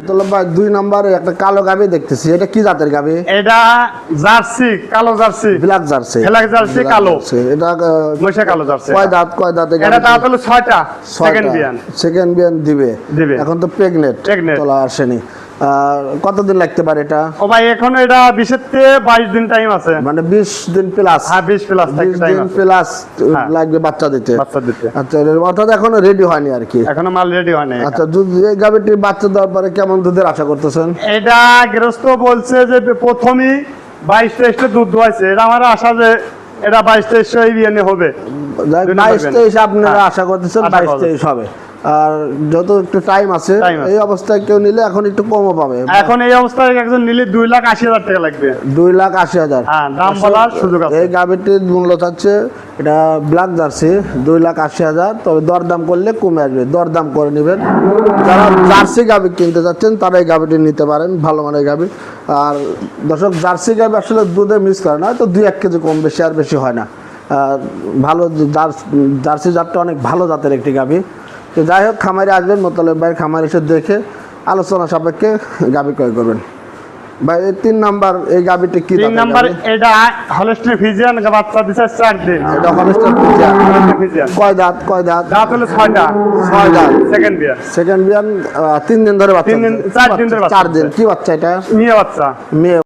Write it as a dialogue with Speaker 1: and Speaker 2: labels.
Speaker 1: তাহলে ভাই 2 নম্বরে একটা কালো গাবি দেখতেছি, এটা কি জাতের গাবি?
Speaker 2: এটা জার্সি, কালো jersey,
Speaker 1: black jersey,
Speaker 2: black jersey কালো,
Speaker 1: এটা
Speaker 2: মহিষা কালো জার্সি।
Speaker 1: কয় দাঁত
Speaker 2: এটা দাঁত হলো 6টা, সেকেন্ড বিয়ান।
Speaker 1: সেকেন্ড বিয়ান দিবে এখন তো প্রেগনেন্ট তোলা আসেনি। কতদিন লাগতে পারে এটা?
Speaker 2: ও ভাই এখন এটা 20 থেকে 22 দিন টাইম আছে,
Speaker 1: মানে 20 দিন প্লাস।
Speaker 2: হ্যাঁ 20 প্লাস টাইম
Speaker 1: প্লাস লাগবে বাচ্চা দিতে। আচ্ছা, অর্থাৎ এখনো রেডি হয়নি আর কি,
Speaker 2: এখনো মাল রেডি হয়নি।
Speaker 1: আচ্ছা, এই গাবিটি বাচ্চা দেওয়ার পরে কেমন দুধের আশা করতেছেন?
Speaker 2: এটা গৃহস্থ বলছে যে প্রথমেই 22-23 দুধ দোয়াইছে, এটা আমার আশা যে এটা 22-23 বিয়ানে হবে।
Speaker 1: 22-23 আপনারা আশা করতেছেন 22-23 হবে। আর যত একটু টাইম আছে এই অবস্থায় কেউ নিলে এখন একটু কমও পাবে।
Speaker 2: এখন এই অবস্থায় একজন নিলে 2,80,000 টাকা লাগবে।
Speaker 1: 2,80,000।
Speaker 2: হ্যাঁ, দাম বলার সুযোগ আছে।
Speaker 1: এই গাবিটির মূল্য থাকছে, এটা ব্ল্যাক জার্সি, 2,80,000। তবে দরদাম করলে কমে আসবে, দরদাম করে নেবেন। যারা জার্সি গাবি কিনতে যাচ্ছেন তারা এই গাবিটি নিতে পারেন, ভালো মানের গাবি। আর দর্শক, জার্সি গাবি আসলে দুধে মিস করে না, তো 2-1 কেজি কম বেশি, আর বেশি হয় না। ভালো জার্সি জাতটা অনেক ভালো জাতের একটি গাবি। তো যাই হোক, খামারে আসবেন, মোতালেব ভাইয়ের খামার এসে দেখে আলোচনা সাপেক্ষে গাবি ক্রয় করবেন। ভাই 3 নাম্বার এই গাবিটি কি?
Speaker 2: 3 নাম্বার এটা হলস্টিন ফ্রিজিয়ান, বাচ্চা দিছে 4 দিন।
Speaker 1: এটা হলস্টিন ফ্রিজিয়ান। কয় দাঁত?
Speaker 2: দাঁত হলো 6টা,
Speaker 1: 6 দাঁত,
Speaker 2: সেকেন্ড বিয়ান।
Speaker 1: 3 দিন ধরে বাচ্চা,
Speaker 2: 4 দিন ধরে বাচ্চা।
Speaker 1: 4 দিন। কি বাচ্চা এটা?
Speaker 2: মেয়ে বাচ্চা।
Speaker 1: মেয়ে।